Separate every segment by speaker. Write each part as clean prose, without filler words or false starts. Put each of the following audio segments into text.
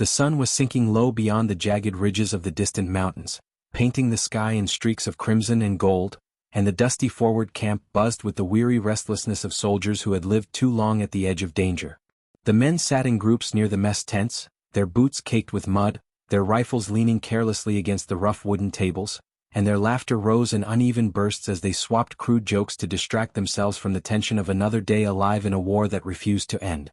Speaker 1: The sun was sinking low beyond the jagged ridges of the distant mountains, painting the sky in streaks of crimson and gold, and the dusty forward camp buzzed with the weary restlessness of soldiers who had lived too long at the edge of danger. The men sat in groups near the mess tents, their boots caked with mud, their rifles leaning carelessly against the rough wooden tables, and their laughter rose in uneven bursts as they swapped crude jokes to distract themselves from the tension of another day alive in a war that refused to end.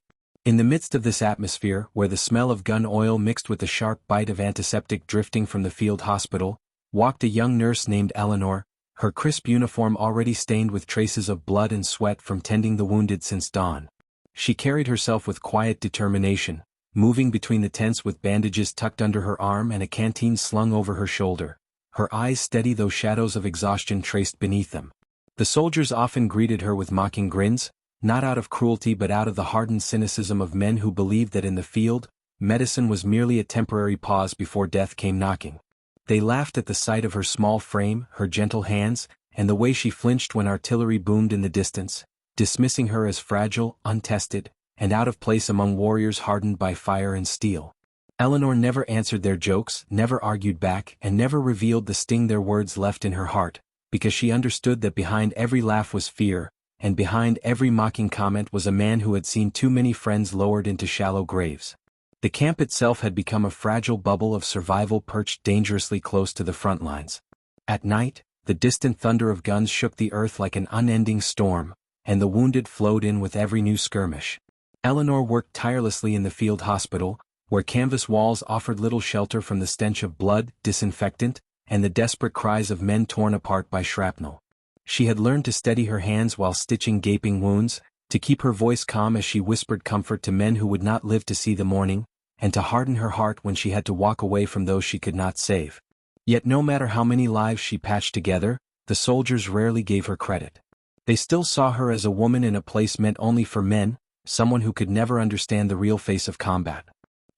Speaker 1: In the midst of this atmosphere, where the smell of gun oil mixed with the sharp bite of antiseptic drifting from the field hospital, walked a young nurse named Eleanor, her crisp uniform already stained with traces of blood and sweat from tending the wounded since dawn. She carried herself with quiet determination, moving between the tents with bandages tucked under her arm and a canteen slung over her shoulder, her eyes steady though shadows of exhaustion traced beneath them. The soldiers often greeted her with mocking grins, not out of cruelty but out of the hardened cynicism of men who believed that in the field, medicine was merely a temporary pause before death came knocking. They laughed at the sight of her small frame, her gentle hands, and the way she flinched when artillery boomed in the distance, dismissing her as fragile, untested, and out of place among warriors hardened by fire and steel. Eleanor never answered their jokes, never argued back, and never revealed the sting their words left in her heart, because she understood that behind every laugh was fear, and behind every mocking comment was a man who had seen too many friends lowered into shallow graves. The camp itself had become a fragile bubble of survival perched dangerously close to the front lines. At night, the distant thunder of guns shook the earth like an unending storm, and the wounded flowed in with every new skirmish. Eleanor worked tirelessly in the field hospital, where canvas walls offered little shelter from the stench of blood, disinfectant, and the desperate cries of men torn apart by shrapnel. She had learned to steady her hands while stitching gaping wounds, to keep her voice calm as she whispered comfort to men who would not live to see the morning, and to harden her heart when she had to walk away from those she could not save. Yet no matter how many lives she patched together, the soldiers rarely gave her credit. They still saw her as a woman in a place meant only for men, someone who could never understand the real face of combat.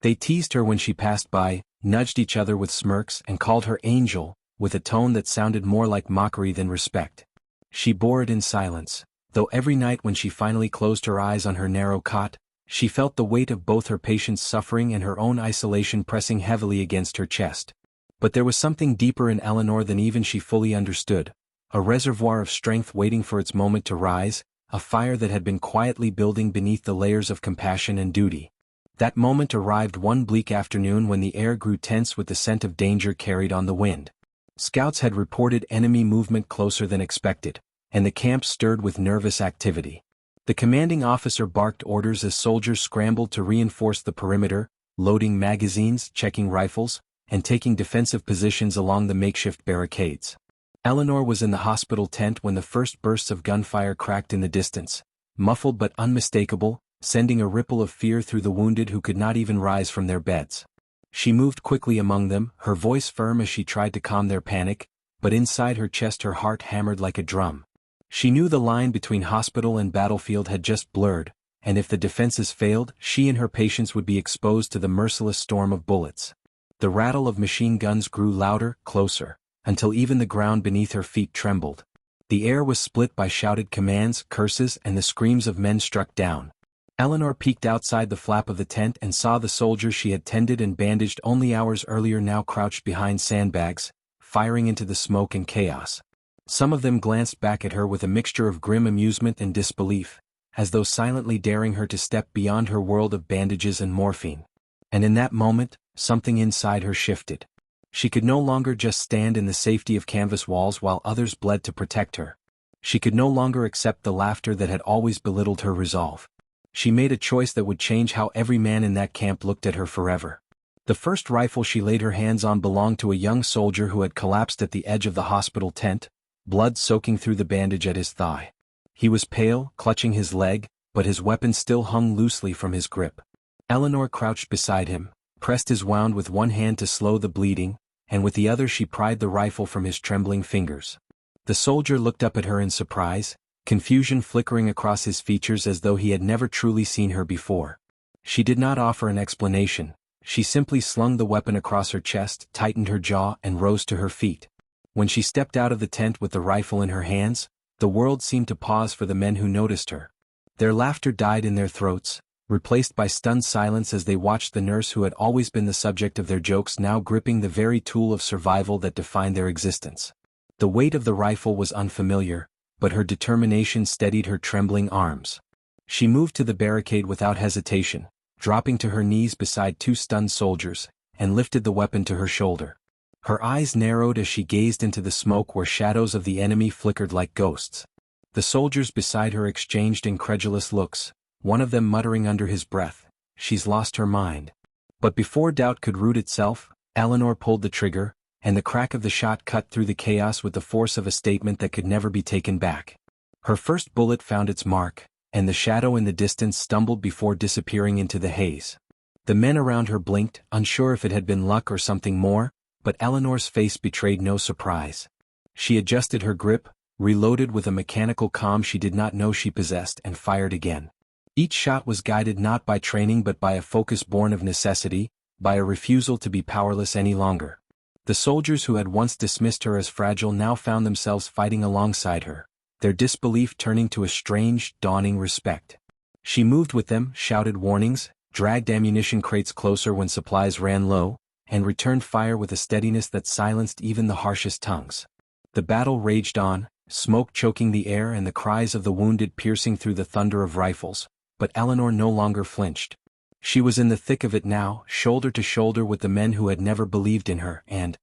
Speaker 1: They teased her when she passed by, nudged each other with smirks and called her angel, with a tone that sounded more like mockery than respect. She bore it in silence, though every night when she finally closed her eyes on her narrow cot, she felt the weight of both her patient's suffering and her own isolation pressing heavily against her chest. But there was something deeper in Eleanor than even she fully understood, a reservoir of strength waiting for its moment to rise, a fire that had been quietly building beneath the layers of compassion and duty. That moment arrived one bleak afternoon when the air grew tense with the scent of danger carried on the wind. Scouts had reported enemy movement closer than expected, and the camp stirred with nervous activity. The commanding officer barked orders as soldiers scrambled to reinforce the perimeter, loading magazines, checking rifles, and taking defensive positions along the makeshift barricades. Eleanor was in the hospital tent when the first bursts of gunfire cracked in the distance, muffled but unmistakable, sending a ripple of fear through the wounded who could not even rise from their beds. She moved quickly among them, her voice firm as she tried to calm their panic, but inside her chest her heart hammered like a drum. She knew the line between hospital and battlefield had just blurred, and if the defenses failed, she and her patients would be exposed to the merciless storm of bullets. The rattle of machine guns grew louder, closer, until even the ground beneath her feet trembled. The air was split by shouted commands, curses, and the screams of men struck down. Eleanor peeked outside the flap of the tent and saw the soldiers she had tended and bandaged only hours earlier now crouched behind sandbags, firing into the smoke and chaos. Some of them glanced back at her with a mixture of grim amusement and disbelief, as though silently daring her to step beyond her world of bandages and morphine. And in that moment, something inside her shifted. She could no longer just stand in the safety of canvas walls while others bled to protect her. She could no longer accept the laughter that had always belittled her resolve. She made a choice that would change how every man in that camp looked at her forever. The first rifle she laid her hands on belonged to a young soldier who had collapsed at the edge of the hospital tent, blood soaking through the bandage at his thigh. He was pale, clutching his leg, but his weapon still hung loosely from his grip. Eleanor crouched beside him, pressed his wound with one hand to slow the bleeding, and with the other she pried the rifle from his trembling fingers. The soldier looked up at her in surprise, confusion flickering across his features as though he had never truly seen her before. She did not offer an explanation. She simply slung the weapon across her chest, tightened her jaw, and rose to her feet. When she stepped out of the tent with the rifle in her hands, the world seemed to pause for the men who noticed her. Their laughter died in their throats, replaced by stunned silence as they watched the nurse who had always been the subject of their jokes now gripping the very tool of survival that defined their existence. The weight of the rifle was unfamiliar, but her determination steadied her trembling arms. She moved to the barricade without hesitation, dropping to her knees beside two stunned soldiers, and lifted the weapon to her shoulder. Her eyes narrowed as she gazed into the smoke where shadows of the enemy flickered like ghosts. The soldiers beside her exchanged incredulous looks, one of them muttering under his breath, "She's lost her mind." But before doubt could root itself, Eleanor pulled the trigger, and the crack of the shot cut through the chaos with the force of a statement that could never be taken back. Her first bullet found its mark, and the shadow in the distance stumbled before disappearing into the haze. The men around her blinked, unsure if it had been luck or something more, but Eleanor's face betrayed no surprise. She adjusted her grip, reloaded with a mechanical calm she did not know she possessed, and fired again. Each shot was guided not by training but by a focus born of necessity, by a refusal to be powerless any longer. The soldiers who had once dismissed her as fragile now found themselves fighting alongside her, their disbelief turning to a strange, dawning respect. She moved with them, shouted warnings, dragged ammunition crates closer when supplies ran low, and returned fire with a steadiness that silenced even the harshest tongues. The battle raged on, smoke choking the air and the cries of the wounded piercing through the thunder of rifles, but Eleanor no longer flinched. She was in the thick of it now, shoulder to shoulder with the men who had never believed in her, and,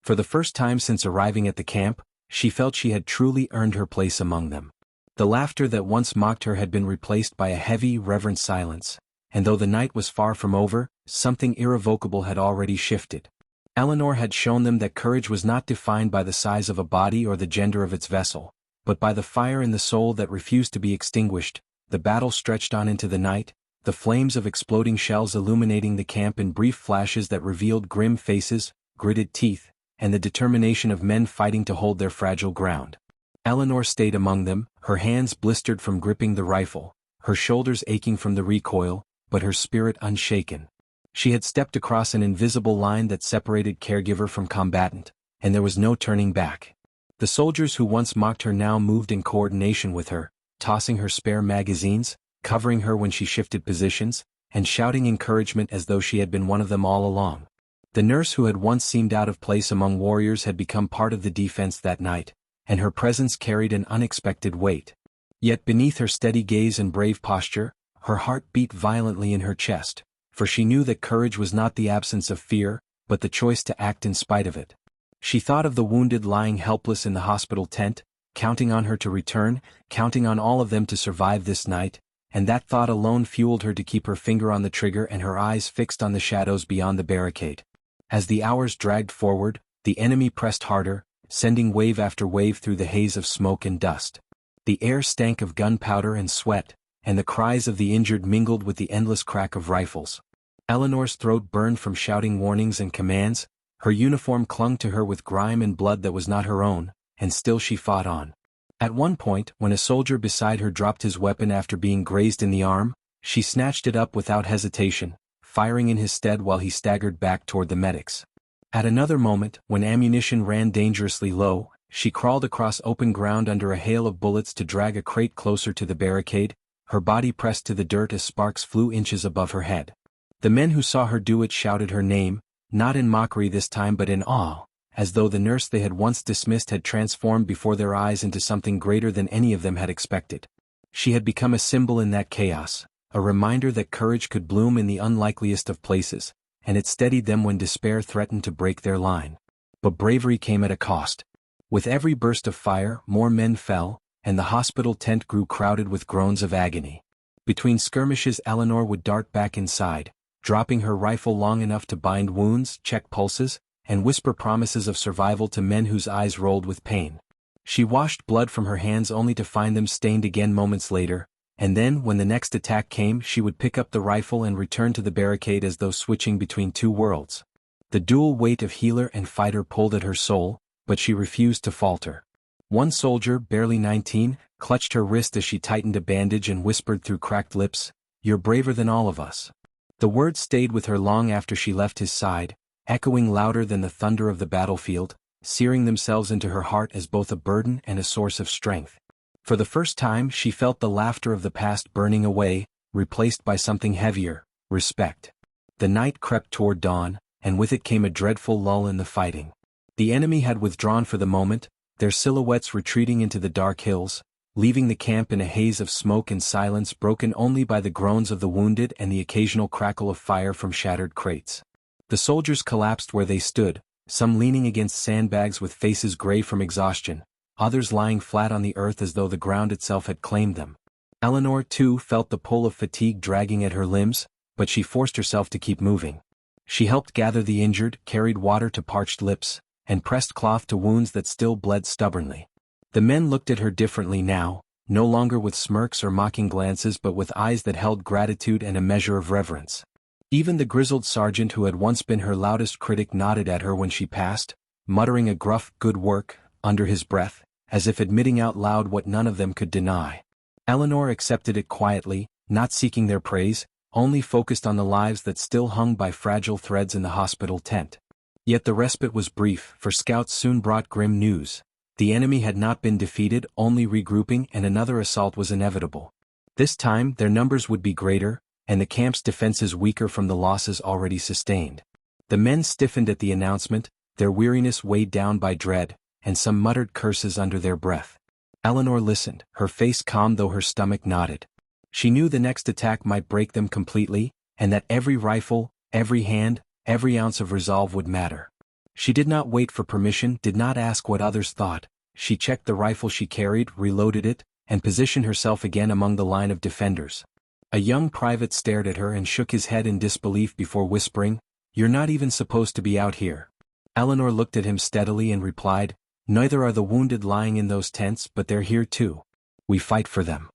Speaker 1: for the first time since arriving at the camp, she felt she had truly earned her place among them. The laughter that once mocked her had been replaced by a heavy, reverent silence, and though the night was far from over, something irrevocable had already shifted. Eleanor had shown them that courage was not defined by the size of a body or the gender of its vessel, but by the fire in the soul that refused to be extinguished. The battle stretched on into the night, the flames of exploding shells illuminating the camp in brief flashes that revealed grim faces, gritted teeth, and the determination of men fighting to hold their fragile ground. Eleanor stayed among them, her hands blistered from gripping the rifle, her shoulders aching from the recoil, but her spirit unshaken. She had stepped across an invisible line that separated caregiver from combatant, and there was no turning back. The soldiers who once mocked her now moved in coordination with her, tossing her spare magazines, covering her when she shifted positions, and shouting encouragement as though she had been one of them all along. The nurse who had once seemed out of place among warriors had become part of the defense that night, and her presence carried an unexpected weight. Yet beneath her steady gaze and brave posture, her heart beat violently in her chest, for she knew that courage was not the absence of fear, but the choice to act in spite of it. She thought of the wounded lying helpless in the hospital tent, counting on her to return, counting on all of them to survive this night, and that thought alone fueled her to keep her finger on the trigger and her eyes fixed on the shadows beyond the barricade. As the hours dragged forward, the enemy pressed harder, sending wave after wave through the haze of smoke and dust. The air stank of gunpowder and sweat, and the cries of the injured mingled with the endless crack of rifles. Eleanor's throat burned from shouting warnings and commands, her uniform clung to her with grime and blood that was not her own, and still she fought on. At one point, when a soldier beside her dropped his weapon after being grazed in the arm, she snatched it up without hesitation, firing in his stead while he staggered back toward the medics. At another moment, when ammunition ran dangerously low, she crawled across open ground under a hail of bullets to drag a crate closer to the barricade, her body pressed to the dirt as sparks flew inches above her head. The men who saw her do it shouted her name, not in mockery this time but in awe, as though the nurse they had once dismissed had transformed before their eyes into something greater than any of them had expected. She had become a symbol in that chaos, a reminder that courage could bloom in the unlikeliest of places, and it steadied them when despair threatened to break their line. But bravery came at a cost. With every burst of fire, more men fell, and the hospital tent grew crowded with groans of agony. Between skirmishes, Eleanor would dart back inside, dropping her rifle long enough to bind wounds, check pulses, and whisper promises of survival to men whose eyes rolled with pain. She washed blood from her hands only to find them stained again moments later, and then, when the next attack came, she would pick up the rifle and return to the barricade as though switching between two worlds. The dual weight of healer and fighter pulled at her soul, but she refused to falter. One soldier, barely 19, clutched her wrist as she tightened a bandage and whispered through cracked lips, "You're braver than all of us." The words stayed with her long after she left his side, echoing louder than the thunder of the battlefield, searing themselves into her heart as both a burden and a source of strength. For the first time she felt the laughter of the past burning away, replaced by something heavier, respect. The night crept toward dawn, and with it came a dreadful lull in the fighting. The enemy had withdrawn for the moment, their silhouettes retreating into the dark hills, leaving the camp in a haze of smoke and silence broken only by the groans of the wounded and the occasional crackle of fire from shattered crates. The soldiers collapsed where they stood, some leaning against sandbags with faces gray from exhaustion, others lying flat on the earth as though the ground itself had claimed them. Eleanor, too, felt the pull of fatigue dragging at her limbs, but she forced herself to keep moving. She helped gather the injured, carried water to parched lips, and pressed cloth to wounds that still bled stubbornly. The men looked at her differently now, no longer with smirks or mocking glances but with eyes that held gratitude and a measure of reverence. Even the grizzled sergeant who had once been her loudest critic nodded at her when she passed, muttering a gruff "good work" under his breath, as if admitting out loud what none of them could deny. Eleanor accepted it quietly, not seeking their praise, only focused on the lives that still hung by fragile threads in the hospital tent. Yet the respite was brief, for scouts soon brought grim news. The enemy had not been defeated, only regrouping, and another assault was inevitable. This time their numbers would be greater, and the camp's defenses weaker from the losses already sustained. The men stiffened at the announcement, their weariness weighed down by dread, and some muttered curses under their breath. Eleanor listened, her face calm though her stomach knotted. She knew the next attack might break them completely, and that every rifle, every hand, every ounce of resolve would matter. She did not wait for permission, did not ask what others thought. She checked the rifle she carried, reloaded it, and positioned herself again among the line of defenders. A young private stared at her and shook his head in disbelief before whispering, "You're not even supposed to be out here." Eleanor looked at him steadily and replied, "Neither are the wounded lying in those tents, but they're here too. We fight for them."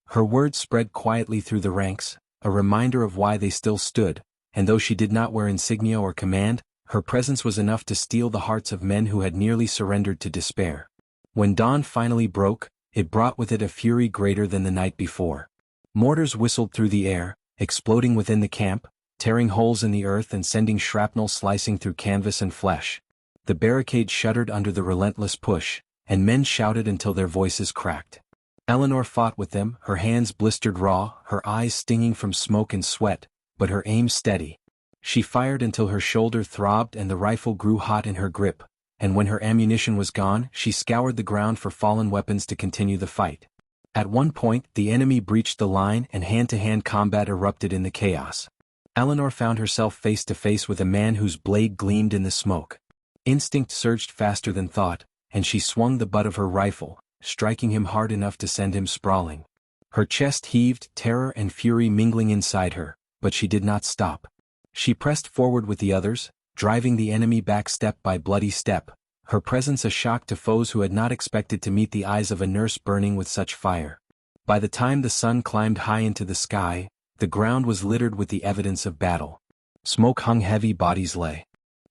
Speaker 1: Her words spread quietly through the ranks, a reminder of why they still stood, and though she did not wear insignia or command, her presence was enough to steel the hearts of men who had nearly surrendered to despair. When dawn finally broke, it brought with it a fury greater than the night before. Mortars whistled through the air, exploding within the camp, tearing holes in the earth and sending shrapnel slicing through canvas and flesh. The barricade shuddered under the relentless push, and men shouted until their voices cracked. Eleanor fought with them, her hands blistered raw, her eyes stinging from smoke and sweat, but her aim steady. She fired until her shoulder throbbed and the rifle grew hot in her grip, and when her ammunition was gone, she scoured the ground for fallen weapons to continue the fight. At one point, the enemy breached the line and hand-to-hand combat erupted in the chaos. Eleanor found herself face to face with a man whose blade gleamed in the smoke. Instinct surged faster than thought, and she swung the butt of her rifle, striking him hard enough to send him sprawling. Her chest heaved, terror and fury mingling inside her, but she did not stop. She pressed forward with the others, driving the enemy back step by bloody step, her presence a shock to foes who had not expected to meet the eyes of a nurse burning with such fire. By the time the sun climbed high into the sky, the ground was littered with the evidence of battle. Smoke hung heavy, bodies lay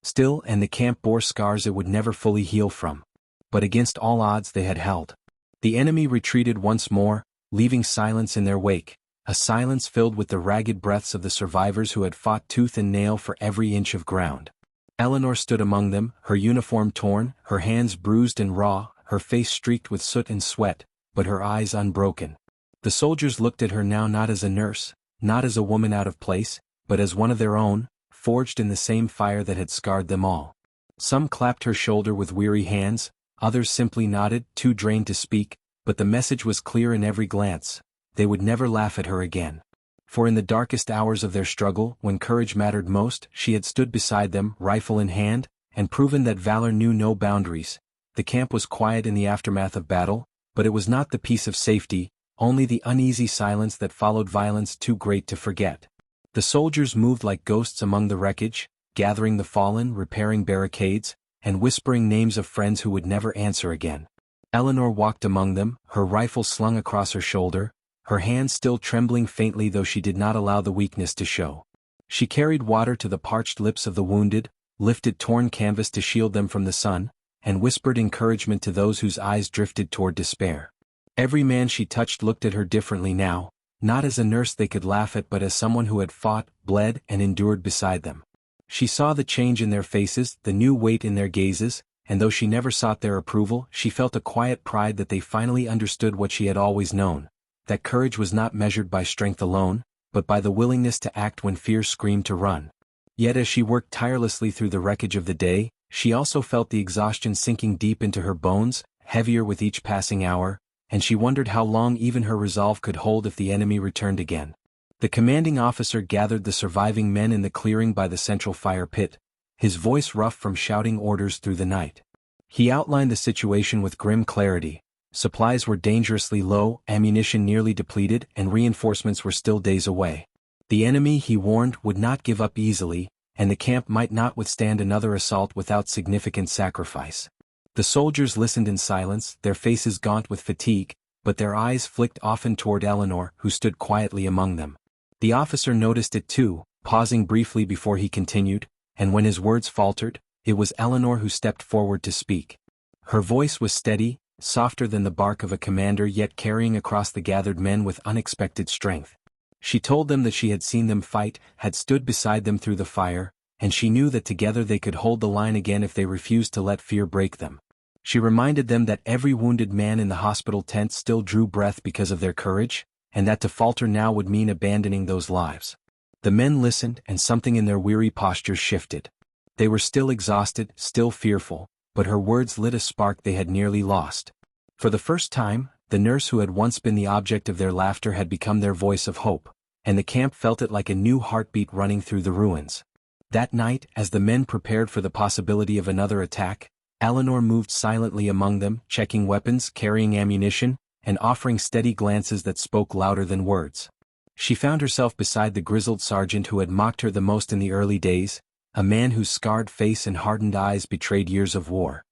Speaker 1: still, and the camp bore scars it would never fully heal from. But against all odds they had held. The enemy retreated once more, leaving silence in their wake, a silence filled with the ragged breaths of the survivors who had fought tooth and nail for every inch of ground. Eleanor stood among them, her uniform torn, her hands bruised and raw, her face streaked with soot and sweat, but her eyes unbroken. The soldiers looked at her now not as a nurse, not as a woman out of place, but as one of their own, forged in the same fire that had scarred them all. Some clapped her shoulder with weary hands, others simply nodded, too drained to speak, but the message was clear in every glance. They would never laugh at her again. For in the darkest hours of their struggle, when courage mattered most, she had stood beside them, rifle in hand, and proven that valor knew no boundaries. The camp was quiet in the aftermath of battle, but it was not the peace of safety, only the uneasy silence that followed violence too great to forget. The soldiers moved like ghosts among the wreckage, gathering the fallen, repairing barricades, and whispering names of friends who would never answer again. Eleanor walked among them, her rifle slung across her shoulder, her hands still trembling faintly though she did not allow the weakness to show. She carried water to the parched lips of the wounded, lifted torn canvas to shield them from the sun, and whispered encouragement to those whose eyes drifted toward despair. Every man she touched looked at her differently now, not as a nurse they could laugh at but as someone who had fought, bled, and endured beside them. She saw the change in their faces, the new weight in their gazes, and though she never sought their approval, she felt a quiet pride that they finally understood what she had always known, that courage was not measured by strength alone, but by the willingness to act when fear screamed to run. Yet as she worked tirelessly through the wreckage of the day, she also felt the exhaustion sinking deep into her bones, heavier with each passing hour, and she wondered how long even her resolve could hold if the enemy returned again. The commanding officer gathered the surviving men in the clearing by the central fire pit, his voice rough from shouting orders through the night. He outlined the situation with grim clarity. Supplies were dangerously low, ammunition nearly depleted, and reinforcements were still days away. The enemy, he warned, would not give up easily, and the camp might not withstand another assault without significant sacrifice. The soldiers listened in silence, their faces gaunt with fatigue, but their eyes flicked often toward Eleanor, who stood quietly among them. The officer noticed it too, pausing briefly before he continued, and when his words faltered, it was Eleanor who stepped forward to speak. Her voice was steady, softer than the bark of a commander, yet carrying across the gathered men with unexpected strength. She told them that she had seen them fight, had stood beside them through the fire, and she knew that together they could hold the line again if they refused to let fear break them. She reminded them that every wounded man in the hospital tent still drew breath because of their courage, and that to falter now would mean abandoning those lives. The men listened, and something in their weary postures shifted. They were still exhausted, still fearful, but her words lit a spark they had nearly lost. For the first time, the nurse who had once been the object of their laughter had become their voice of hope, and the camp felt it like a new heartbeat running through the ruins. That night, as the men prepared for the possibility of another attack, Eleanor moved silently among them, checking weapons, carrying ammunition, and offering steady glances that spoke louder than words. She found herself beside the grizzled sergeant who had mocked her the most in the early days, a man whose scarred face and hardened eyes betrayed years of war.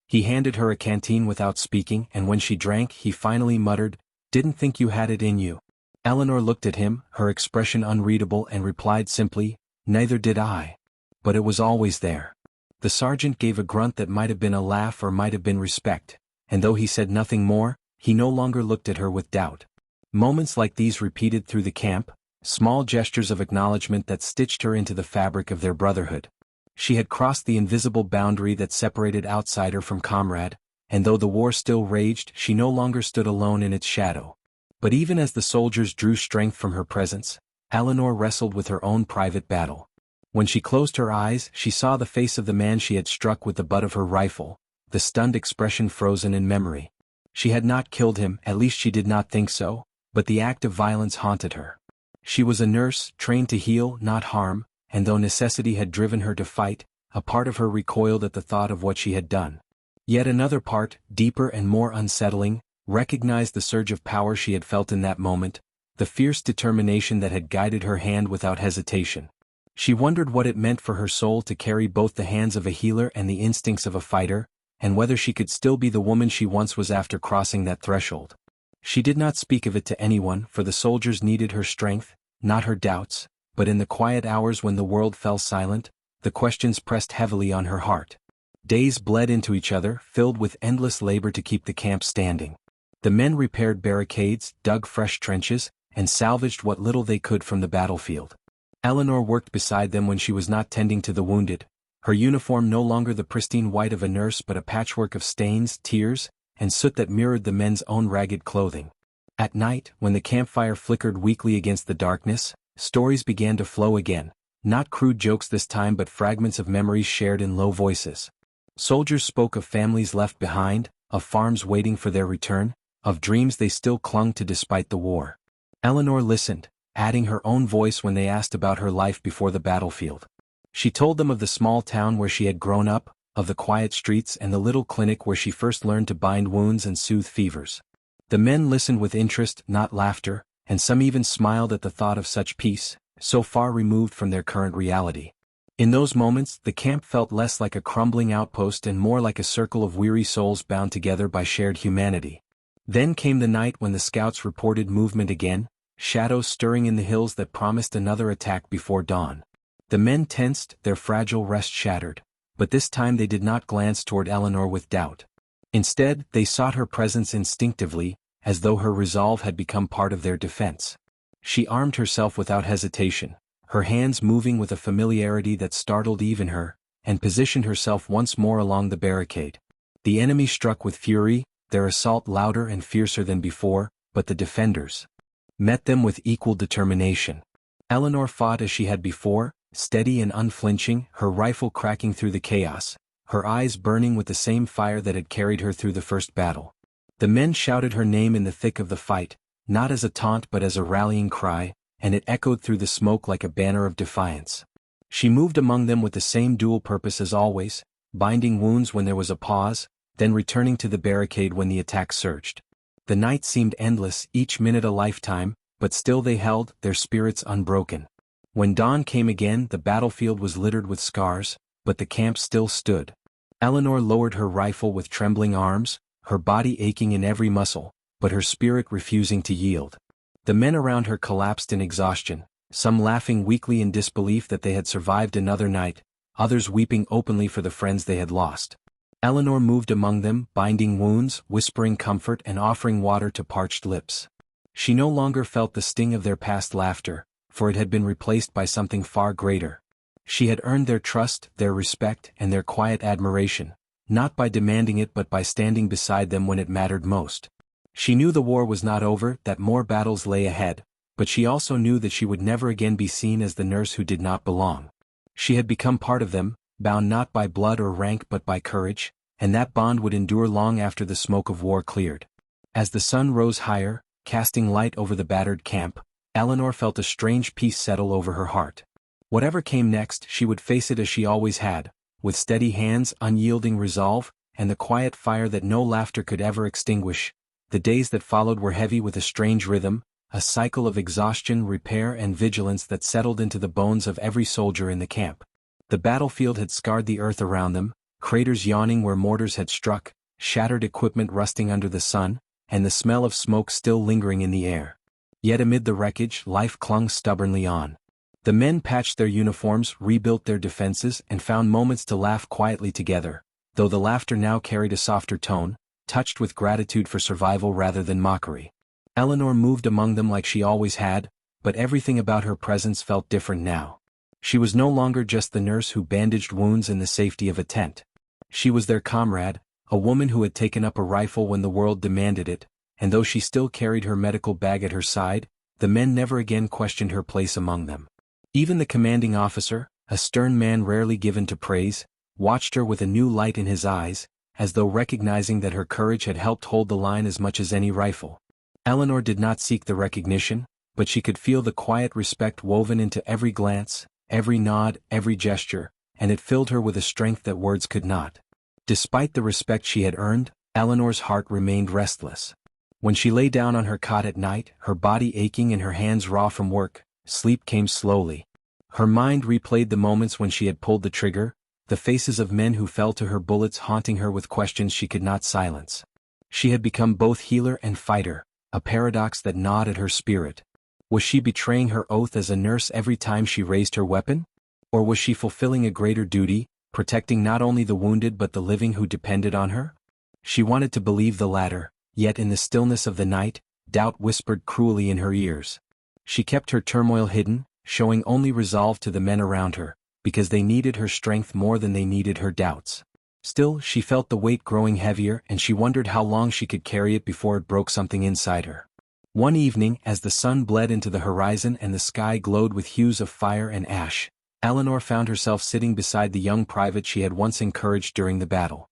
Speaker 1: He handed her a canteen without speaking, and when she drank, he finally muttered, "Didn't think you had it in you." Eleanor looked at him, her expression unreadable, and replied simply, "Neither did I. But it was always there." The sergeant gave a grunt that might have been a laugh or might have been respect, and though he said nothing more, he no longer looked at her with doubt. Moments like these repeated through the camp, small gestures of acknowledgement that stitched her into the fabric of their brotherhood. She had crossed the invisible boundary that separated outsider from comrade, and though the war still raged, she no longer stood alone in its shadow. But even as the soldiers drew strength from her presence, Eleanor wrestled with her own private battle. When she closed her eyes, she saw the face of the man she had struck with the butt of her rifle, the stunned expression frozen in memory. She had not killed him, at least she did not think so, but the act of violence haunted her. She was a nurse, trained to heal, not harm, and though necessity had driven her to fight, a part of her recoiled at the thought of what she had done. Yet another part, deeper and more unsettling, recognized the surge of power she had felt in that moment, the fierce determination that had guided her hand without hesitation. She wondered what it meant for her soul to carry both the hands of a healer and the instincts of a fighter, and whether she could still be the woman she once was after crossing that threshold. She did not speak of it to anyone, for the soldiers needed her strength, not her doubts, but in the quiet hours when the world fell silent, the questions pressed heavily on her heart. Days bled into each other, filled with endless labor to keep the camp standing. The men repaired barricades, dug fresh trenches, and salvaged what little they could from the battlefield. Eleanor worked beside them when she was not tending to the wounded, her uniform no longer the pristine white of a nurse but a patchwork of stains, tears, and soot that mirrored the men's own ragged clothing. At night, when the campfire flickered weakly against the darkness, stories began to flow again, not crude jokes this time but fragments of memories shared in low voices. Soldiers spoke of families left behind, of farms waiting for their return, of dreams they still clung to despite the war. Eleanor listened, adding her own voice when they asked about her life before the battlefield. She told them of the small town where she had grown up, of the quiet streets and the little clinic where she first learned to bind wounds and soothe fevers. The men listened with interest, not laughter, and some even smiled at the thought of such peace, so far removed from their current reality. In those moments, the camp felt less like a crumbling outpost and more like a circle of weary souls bound together by shared humanity. Then came the night when the scouts reported movement again, shadows stirring in the hills that promised another attack before dawn. The men tensed, their fragile rest shattered, but this time they did not glance toward Eleanor with doubt. Instead, they sought her presence instinctively, as though her resolve had become part of their defense. She armed herself without hesitation, her hands moving with a familiarity that startled even her, and positioned herself once more along the barricade. The enemy struck with fury, their assault louder and fiercer than before, but the defenders. met them with equal determination. Eleanor fought as she had before, steady and unflinching, her rifle cracking through the chaos, her eyes burning with the same fire that had carried her through the first battle. The men shouted her name in the thick of the fight, not as a taunt but as a rallying cry, and it echoed through the smoke like a banner of defiance. She moved among them with the same dual purpose as always, binding wounds when there was a pause, then returning to the barricade when the attack surged. The night seemed endless, each minute a lifetime, but still they held, their spirits unbroken. When dawn came again, the battlefield was littered with scars, but the camp still stood. Eleanor lowered her rifle with trembling arms, her body aching in every muscle, but her spirit refusing to yield. The men around her collapsed in exhaustion, some laughing weakly in disbelief that they had survived another night, others weeping openly for the friends they had lost. Eleanor moved among them, binding wounds, whispering comfort and offering water to parched lips. She no longer felt the sting of their past laughter, for it had been replaced by something far greater. She had earned their trust, their respect, and their quiet admiration, not by demanding it but by standing beside them when it mattered most. She knew the war was not over, that more battles lay ahead, but she also knew that she would never again be seen as the nurse who did not belong. She had become part of them, bound not by blood or rank but by courage, and that bond would endure long after the smoke of war cleared. As the sun rose higher, casting light over the battered camp, Eleanor felt a strange peace settle over her heart. Whatever came next, she would face it as she always had, with steady hands, unyielding resolve, and the quiet fire that no laughter could ever extinguish. The days that followed were heavy with a strange rhythm, a cycle of exhaustion, repair and vigilance that settled into the bones of every soldier in the camp. The battlefield had scarred the earth around them, craters yawning where mortars had struck, shattered equipment rusting under the sun, and the smell of smoke still lingering in the air. Yet amid the wreckage, life clung stubbornly on. The men patched their uniforms, rebuilt their defenses, and found moments to laugh quietly together, though the laughter now carried a softer tone, touched with gratitude for survival rather than mockery. Eleanor moved among them like she always had, but everything about her presence felt different now. She was no longer just the nurse who bandaged wounds in the safety of a tent. She was their comrade, a woman who had taken up a rifle when the world demanded it, and though she still carried her medical bag at her side, the men never again questioned her place among them. Even the commanding officer, a stern man rarely given to praise, watched her with a new light in his eyes, as though recognizing that her courage had helped hold the line as much as any rifle. Eleanor did not seek the recognition, but she could feel the quiet respect woven into every glance, every nod, every gesture, and it filled her with a strength that words could not. Despite the respect she had earned, Eleanor's heart remained restless. When she lay down on her cot at night, her body aching and her hands raw from work, sleep came slowly. Her mind replayed the moments when she had pulled the trigger, the faces of men who fell to her bullets haunting her with questions she could not silence. She had become both healer and fighter, a paradox that gnawed at her spirit. Was she betraying her oath as a nurse every time she raised her weapon? Or was she fulfilling a greater duty, protecting not only the wounded but the living who depended on her? She wanted to believe the latter, yet in the stillness of the night, doubt whispered cruelly in her ears. She kept her turmoil hidden, showing only resolve to the men around her, because they needed her strength more than they needed her doubts. Still, she felt the weight growing heavier and she wondered how long she could carry it before it broke something inside her. One evening, as the sun bled into the horizon and the sky glowed with hues of fire and ash, Eleanor found herself sitting beside the young private she had once encouraged during the battle.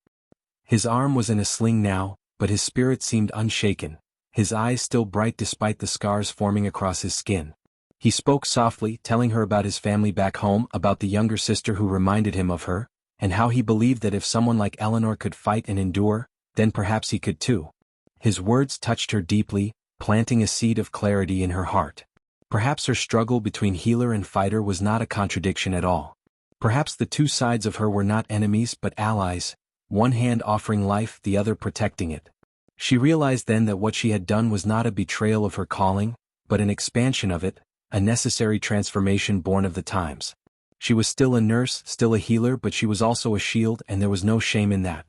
Speaker 1: His arm was in a sling now, but his spirit seemed unshaken, his eyes still bright despite the scars forming across his skin. He spoke softly, telling her about his family back home, about the younger sister who reminded him of her, and how he believed that if someone like Eleanor could fight and endure, then perhaps he could too. His words touched her deeply, planting a seed of clarity in her heart. Perhaps her struggle between healer and fighter was not a contradiction at all. Perhaps the two sides of her were not enemies but allies, one hand offering life, the other protecting it. She realized then that what she had done was not a betrayal of her calling, but an expansion of it, a necessary transformation born of the times. She was still a nurse, still a healer, but she was also a shield, and there was no shame in that.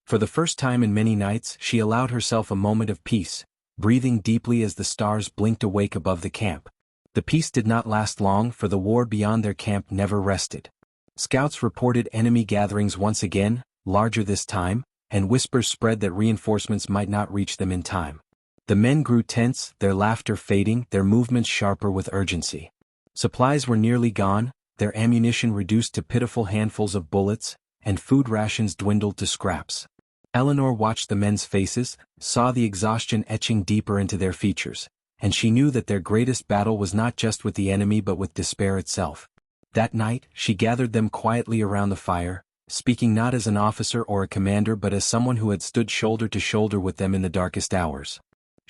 Speaker 1: For the first time in many nights, she allowed herself a moment of peace, breathing deeply as the stars blinked awake above the camp. The peace did not last long, for the war beyond their camp never rested. Scouts reported enemy gatherings once again, larger this time, and whispers spread that reinforcements might not reach them in time. The men grew tense, their laughter fading, their movements sharper with urgency. Supplies were nearly gone, their ammunition reduced to pitiful handfuls of bullets, and food rations dwindled to scraps. Eleanor watched the men's faces, saw the exhaustion etching deeper into their features, and she knew that their greatest battle was not just with the enemy but with despair itself. That night, she gathered them quietly around the fire, speaking not as an officer or a commander but as someone who had stood shoulder to shoulder with them in the darkest hours.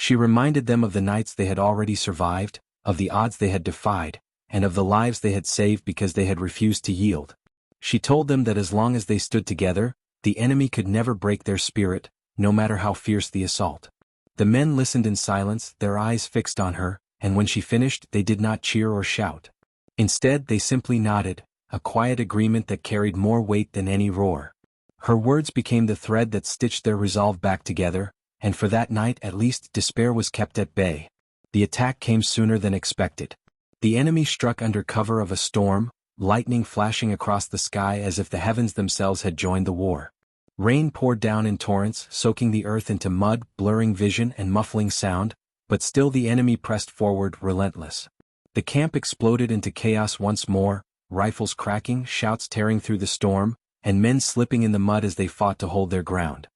Speaker 1: She reminded them of the nights they had already survived, of the odds they had defied, and of the lives they had saved because they had refused to yield. She told them that as long as they stood together, the enemy could never break their spirit, no matter how fierce the assault. The men listened in silence, their eyes fixed on her, and when she finished they did not cheer or shout. Instead they simply nodded, a quiet agreement that carried more weight than any roar. Her words became the thread that stitched their resolve back together, and for that night at least despair was kept at bay. The attack came sooner than expected. The enemy struck under cover of a storm, lightning flashing across the sky as if the heavens themselves had joined the war. Rain poured down in torrents, soaking the earth into mud, blurring vision and muffling sound, but still the enemy pressed forward, relentless. The camp exploded into chaos once more, rifles cracking, shouts tearing through the storm, and men slipping in the mud as they fought to hold their ground.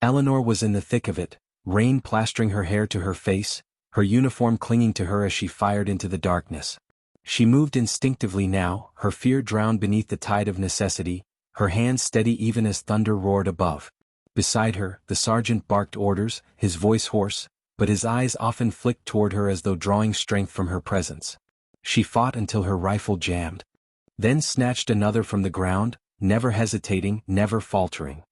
Speaker 1: Eleanor was in the thick of it, rain plastering her hair to her face, her uniform clinging to her as she fired into the darkness. She moved instinctively now, her fear drowned beneath the tide of necessity, her hands steady even as thunder roared above. Beside her, the sergeant barked orders, his voice hoarse, but his eyes often flicked toward her as though drawing strength from her presence. She fought until her rifle jammed. Then snatched another from the ground, never hesitating, never faltering.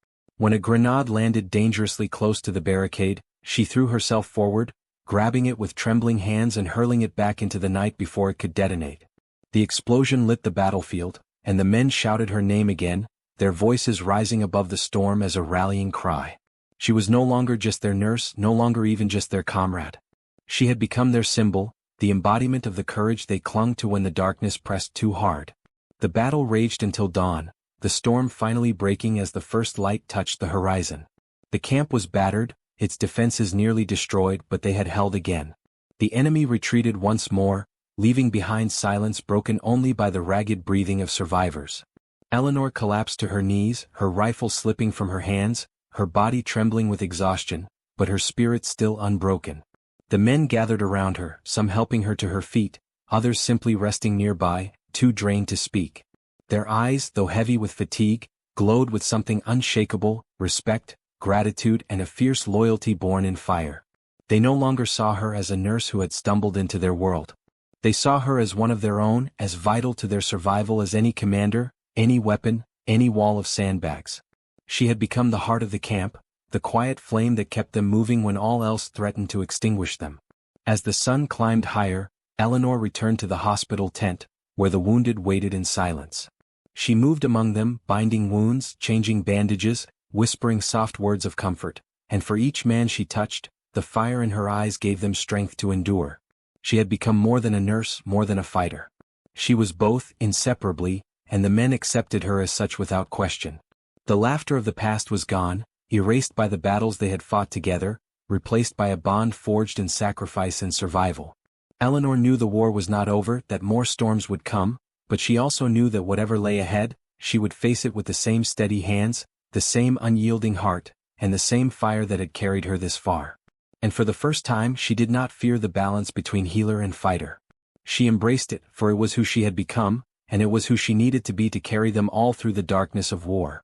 Speaker 1: When a grenade landed dangerously close to the barricade, she threw herself forward, grabbing it with trembling hands and hurling it back into the night before it could detonate. The explosion lit the battlefield, and the men shouted her name again, their voices rising above the storm as a rallying cry. She was no longer just their nurse, no longer even just their comrade. She had become their symbol, the embodiment of the courage they clung to when the darkness pressed too hard. The battle raged until dawn, the storm finally breaking as the first light touched the horizon. The camp was battered, its defenses nearly destroyed, but they had held again. The enemy retreated once more, leaving behind silence broken only by the ragged breathing of survivors. Eleanor collapsed to her knees, her rifle slipping from her hands, her body trembling with exhaustion, but her spirit still unbroken. The men gathered around her, some helping her to her feet, others simply resting nearby, too drained to speak. Their eyes, though heavy with fatigue, glowed with something unshakable, respect, gratitude and a fierce loyalty born in fire. They no longer saw her as a nurse who had stumbled into their world. They saw her as one of their own, as vital to their survival as any commander, any weapon, any wall of sandbags. She had become the heart of the camp, the quiet flame that kept them moving when all else threatened to extinguish them. As the sun climbed higher, Eleanor returned to the hospital tent, where the wounded waited in silence. She moved among them, binding wounds, changing bandages, whispering soft words of comfort, and for each man she touched, the fire in her eyes gave them strength to endure. She had become more than a nurse, more than a fighter. She was both, inseparably, and the men accepted her as such without question. The laughter of the past was gone, erased by the battles they had fought together, replaced by a bond forged in sacrifice and survival. Eleanor knew the war was not over, that more storms would come, but she also knew that whatever lay ahead, she would face it with the same steady hands, the same unyielding heart, and the same fire that had carried her this far. And for the first time she did not fear the balance between healer and fighter. She embraced it, for it was who she had become, and it was who she needed to be to carry them all through the darkness of war.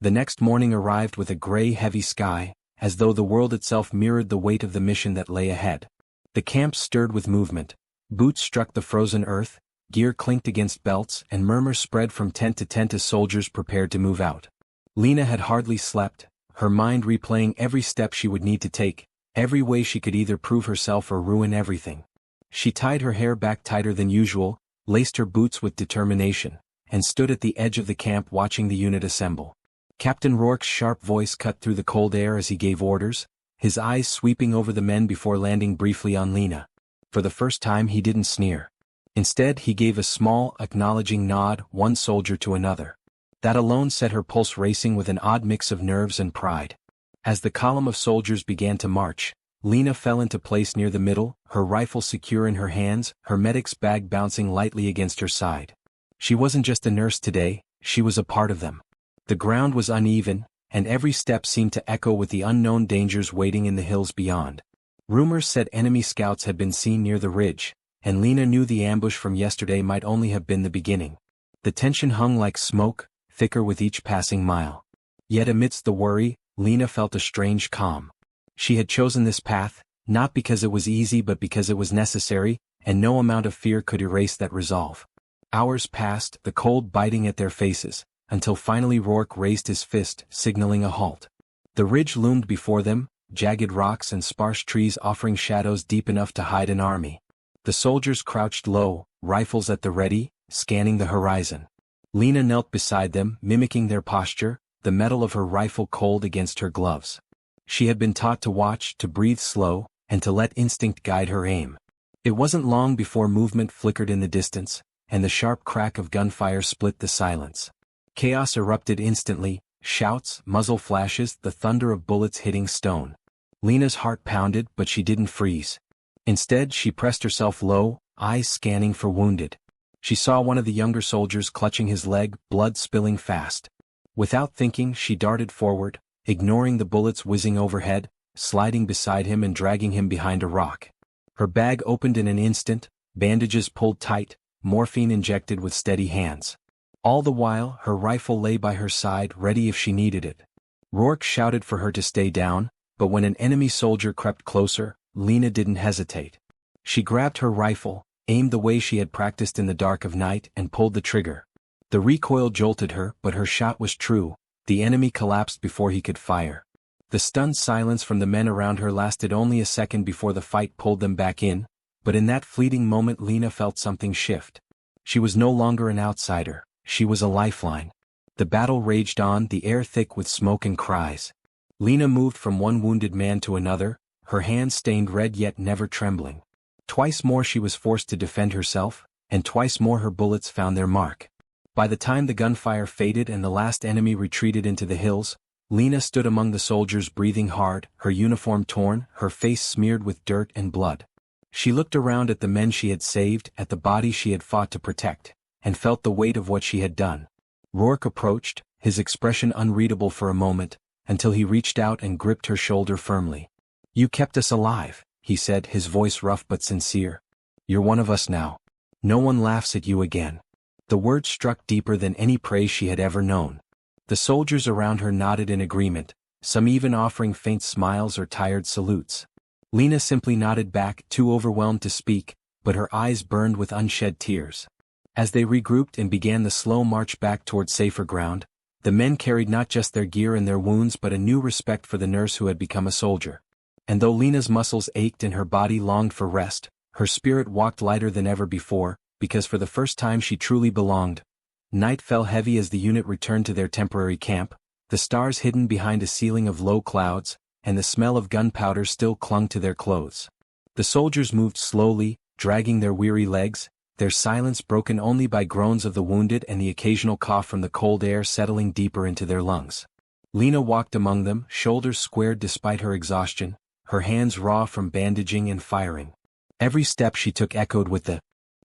Speaker 1: The next morning arrived with a gray, heavy sky, as though the world itself mirrored the weight of the mission that lay ahead. The camp stirred with movement. Boots struck the frozen earth, gear clinked against belts, and murmurs spread from tent to tent as soldiers prepared to move out. Lena had hardly slept, her mind replaying every step she would need to take, every way she could either prove herself or ruin everything. She tied her hair back tighter than usual, laced her boots with determination, and stood at the edge of the camp watching the unit assemble. Captain Rourke's sharp voice cut through the cold air as he gave orders, his eyes sweeping over the men before landing briefly on Lena. For the first time he didn't sneer. Instead he gave a small, acknowledging nod, one soldier to another. That alone set her pulse racing with an odd mix of nerves and pride. As the column of soldiers began to march, Lena fell into place near the middle, her rifle secure in her hands, her medic's bag bouncing lightly against her side. She wasn't just a nurse today, she was a part of them. The ground was uneven, and every step seemed to echo with the unknown dangers waiting in the hills beyond. Rumors said enemy scouts had been seen near the ridge, and Lena knew the ambush from yesterday might only have been the beginning. The tension hung like smoke, thicker with each passing mile. Yet amidst the worry, Lena felt a strange calm. She had chosen this path, not because it was easy but because it was necessary, and no amount of fear could erase that resolve. Hours passed, the cold biting at their faces, until finally Rourke raised his fist, signaling a halt. The ridge loomed before them, jagged rocks and sparse trees offering shadows deep enough to hide an army. The soldiers crouched low, rifles at the ready, scanning the horizon. Lena knelt beside them, mimicking their posture, the metal of her rifle cold against her gloves. She had been taught to watch, to breathe slow, and to let instinct guide her aim. It wasn't long before movement flickered in the distance, and the sharp crack of gunfire split the silence. Chaos erupted instantly, shouts, muzzle flashes, the thunder of bullets hitting stone. Lena's heart pounded, but she didn't freeze. Instead, she pressed herself low, eyes scanning for wounded. She saw one of the younger soldiers clutching his leg, blood spilling fast. Without thinking, she darted forward, ignoring the bullets whizzing overhead, sliding beside him and dragging him behind a rock. Her bag opened in an instant, bandages pulled tight, morphine injected with steady hands. All the while, her rifle lay by her side, ready if she needed it. Rourke shouted for her to stay down, but when an enemy soldier crept closer, Lena didn't hesitate. She grabbed her rifle, aimed the way she had practiced in the dark of night, and pulled the trigger. The recoil jolted her, but her shot was true. The enemy collapsed before he could fire. The stunned silence from the men around her lasted only a second before the fight pulled them back in, but in that fleeting moment Lena felt something shift. She was no longer an outsider, she was a lifeline. The battle raged on, the air thick with smoke and cries. Lena moved from one wounded man to another, her hands stained red yet never trembling. Twice more she was forced to defend herself, and twice more her bullets found their mark. By the time the gunfire faded and the last enemy retreated into the hills, Lena stood among the soldiers breathing hard, her uniform torn, her face smeared with dirt and blood. She looked around at the men she had saved, at the body she had fought to protect, and felt the weight of what she had done. Rourke approached, his expression unreadable for a moment, until he reached out and gripped her shoulder firmly. "You kept us alive," he said, his voice rough but sincere. "You're one of us now. No one laughs at you again." The words struck deeper than any praise she had ever known. The soldiers around her nodded in agreement, some even offering faint smiles or tired salutes. Lena simply nodded back, too overwhelmed to speak, but her eyes burned with unshed tears. As they regrouped and began the slow march back toward safer ground, the men carried not just their gear and their wounds but a new respect for the nurse who had become a soldier. And though Lena's muscles ached and her body longed for rest, her spirit walked lighter than ever before, because for the first time she truly belonged. Night fell heavy as the unit returned to their temporary camp, the stars hidden behind a ceiling of low clouds, and the smell of gunpowder still clung to their clothes. The soldiers moved slowly, dragging their weary legs, their silence broken only by groans of the wounded and the occasional cough from the cold air settling deeper into their lungs. Lena walked among them, shoulders squared despite her exhaustion, her hands raw from bandaging and firing. Every step she took echoed with the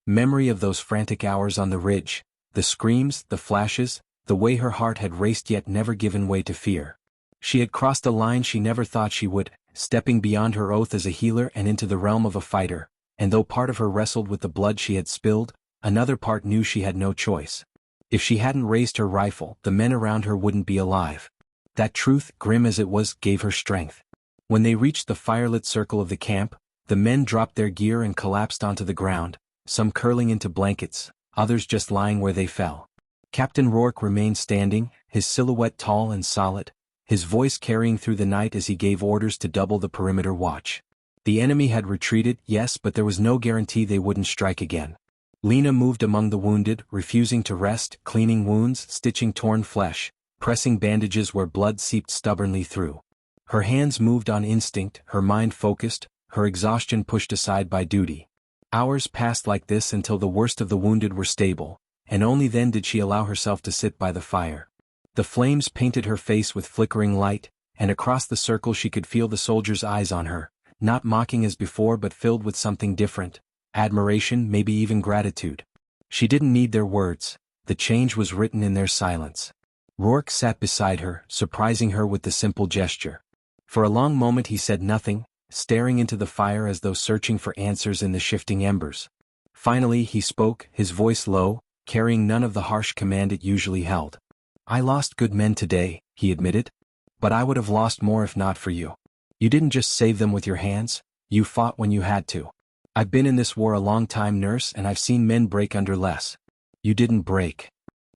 Speaker 1: memory of those frantic hours on the ridge, the screams, the flashes, the way her heart had raced yet never given way to fear. She had crossed a line she never thought she would, stepping beyond her oath as a healer and into the realm of a fighter, and though part of her wrestled with the blood she had spilled, another part knew she had no choice. If she hadn't raised her rifle, the men around her wouldn't be alive. That truth, grim as it was, gave her strength. When they reached the firelit circle of the camp, the men dropped their gear and collapsed onto the ground, some curling into blankets, others just lying where they fell. Captain Rourke remained standing, his silhouette tall and solid, his voice carrying through the night as he gave orders to double the perimeter watch. The enemy had retreated, yes, but there was no guarantee they wouldn't strike again. Lena moved among the wounded, refusing to rest, cleaning wounds, stitching torn flesh, pressing bandages where blood seeped stubbornly through. Her hands moved on instinct, her mind focused, her exhaustion pushed aside by duty. Hours passed like this until the worst of the wounded were stable, and only then did she allow herself to sit by the fire. The flames painted her face with flickering light, and across the circle she could feel the soldiers' eyes on her, not mocking as before but filled with something different, admiration, maybe even gratitude. She didn't need their words, the change was written in their silence. Rourke sat beside her, surprising her with the simple gesture. For a long moment he said nothing, staring into the fire as though searching for answers in the shifting embers. Finally he spoke, his voice low, carrying none of the harsh command it usually held. "I lost good men today," he admitted. "But I would have lost more if not for you. You didn't just save them with your hands, you fought when you had to. I've been in this war a long time, nurse, and I've seen men break under less. You didn't break."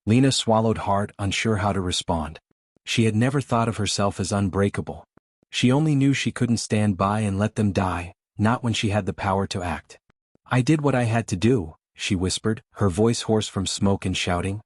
Speaker 1: Lena swallowed hard, unsure how to respond. She had never thought of herself as unbreakable. She only knew she couldn't stand by and let them die, not when she had the power to act. "I did what I had to do," she whispered, her voice hoarse from smoke and shouting.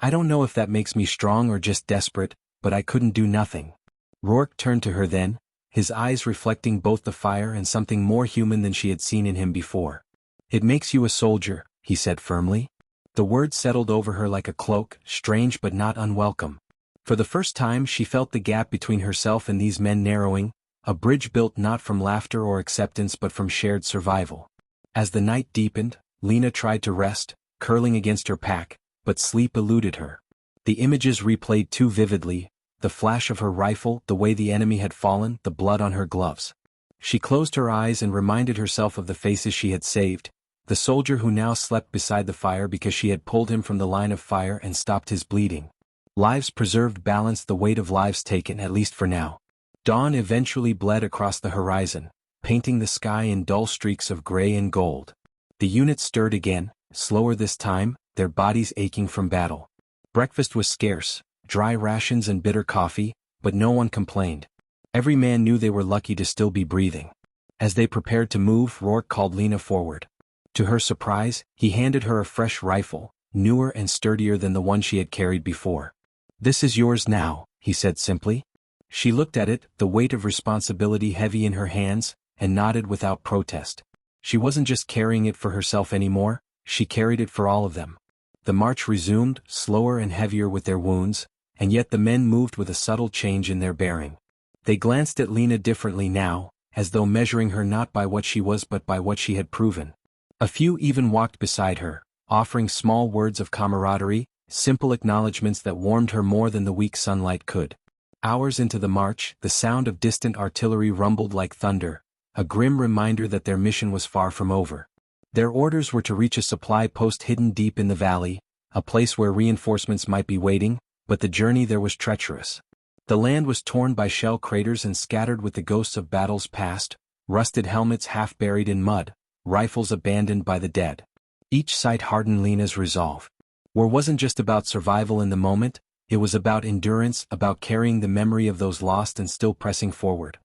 Speaker 1: "I don't know if that makes me strong or just desperate, but I couldn't do nothing." Rourke turned to her then, his eyes reflecting both the fire and something more human than she had seen in him before. "It makes you a soldier," he said firmly. The word settled over her like a cloak, strange but not unwelcome. For the first time she felt the gap between herself and these men narrowing, a bridge built not from laughter or acceptance but from shared survival. As the night deepened, Lena tried to rest, curling against her pack, but sleep eluded her. The images replayed too vividly, the flash of her rifle, the way the enemy had fallen, the blood on her gloves. She closed her eyes and reminded herself of the faces she had saved, the soldier who now slept beside the fire because she had pulled him from the line of fire and stopped his bleeding. Lives preserved balanced the weight of lives taken, at least for now. Dawn eventually bled across the horizon, painting the sky in dull streaks of gray and gold. The unit stirred again, slower this time, their bodies aching from battle. Breakfast was scarce, dry rations and bitter coffee, but no one complained. Every man knew they were lucky to still be breathing. As they prepared to move, Rourke called Lena forward. To her surprise, he handed her a fresh rifle, newer and sturdier than the one she had carried before. "This is yours now," he said simply. She looked at it, the weight of responsibility heavy in her hands, and nodded without protest. She wasn't just carrying it for herself anymore, she carried it for all of them. The march resumed, slower and heavier with their wounds, and yet the men moved with a subtle change in their bearing. They glanced at Lena differently now, as though measuring her not by what she was but by what she had proven. A few even walked beside her, offering small words of camaraderie, simple acknowledgments that warmed her more than the weak sunlight could. Hours into the march, the sound of distant artillery rumbled like thunder, a grim reminder that their mission was far from over. Their orders were to reach a supply post hidden deep in the valley, a place where reinforcements might be waiting, but the journey there was treacherous. The land was torn by shell craters and scattered with the ghosts of battles past, rusted helmets half buried in mud, rifles abandoned by the dead. Each sight hardened Lena's resolve. War wasn't just about survival in the moment, it was about endurance, about carrying the memory of those lost and still pressing forward.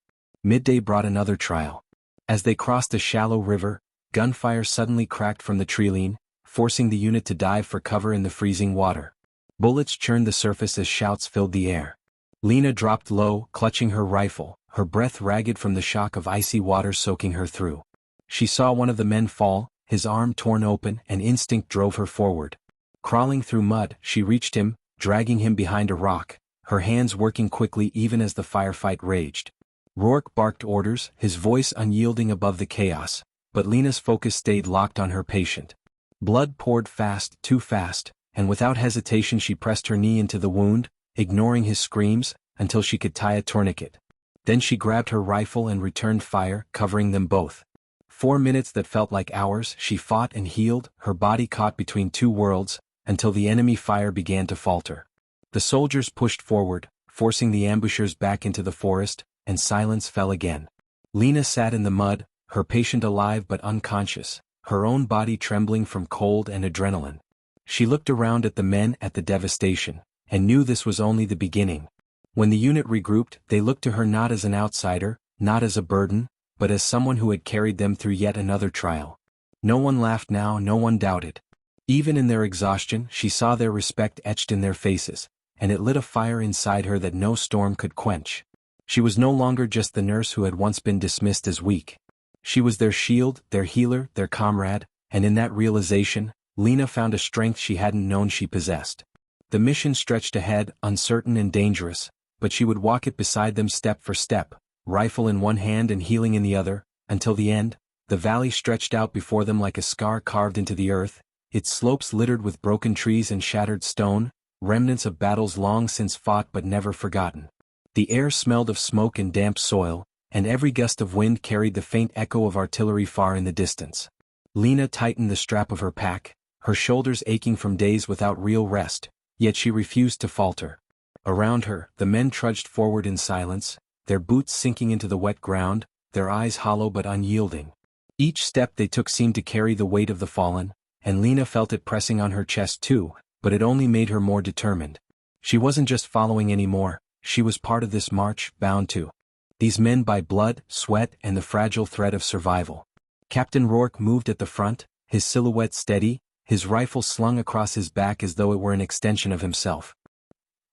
Speaker 1: Midday brought another trial. As they crossed a shallow river, gunfire suddenly cracked from the treeline, forcing the unit to dive for cover in the freezing water. Bullets churned the surface as shouts filled the air. Lena dropped low, clutching her rifle, her breath ragged from the shock of icy water soaking her through. She saw one of the men fall, his arm torn open, and instinct drove her forward. Crawling through mud, she reached him, dragging him behind a rock, her hands working quickly even as the firefight raged. Rourke barked orders, his voice unyielding above the chaos, but Lena's focus stayed locked on her patient. Blood poured fast, too fast, and without hesitation she pressed her knee into the wound, ignoring his screams, until she could tie a tourniquet. Then she grabbed her rifle and returned fire, covering them both. 4 minutes that felt like hours, she fought and healed, her body caught between two worlds, until the enemy fire began to falter. The soldiers pushed forward, forcing the ambushers back into the forest, and silence fell again. Lena sat in the mud, her patient alive but unconscious, her own body trembling from cold and adrenaline. She looked around at the men, at the devastation, and knew this was only the beginning. When the unit regrouped, they looked to her not as an outsider, not as a burden, but as someone who had carried them through yet another trial. No one laughed now, no one doubted. Even in their exhaustion, she saw their respect etched in their faces, and it lit a fire inside her that no storm could quench. She was no longer just the nurse who had once been dismissed as weak. She was their shield, their healer, their comrade, and in that realization, Lena found a strength she hadn't known she possessed. The mission stretched ahead, uncertain and dangerous, but she would walk it beside them step for step, rifle in one hand and healing in the other, until the end. The valley stretched out before them like a scar carved into the earth, its slopes littered with broken trees and shattered stone, remnants of battles long since fought but never forgotten. The air smelled of smoke and damp soil, and every gust of wind carried the faint echo of artillery far in the distance. Lena tightened the strap of her pack, her shoulders aching from days without real rest, yet she refused to falter. Around her, the men trudged forward in silence, their boots sinking into the wet ground, their eyes hollow but unyielding. Each step they took seemed to carry the weight of the fallen, and Lena felt it pressing on her chest too, but it only made her more determined. She wasn't just following anymore, she was part of this march, bound to these men by blood, sweat, and the fragile thread of survival. Captain Rourke moved at the front, his silhouette steady, his rifle slung across his back as though it were an extension of himself.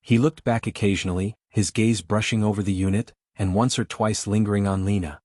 Speaker 1: He looked back occasionally, his gaze brushing over the unit, and once or twice lingering on Lena.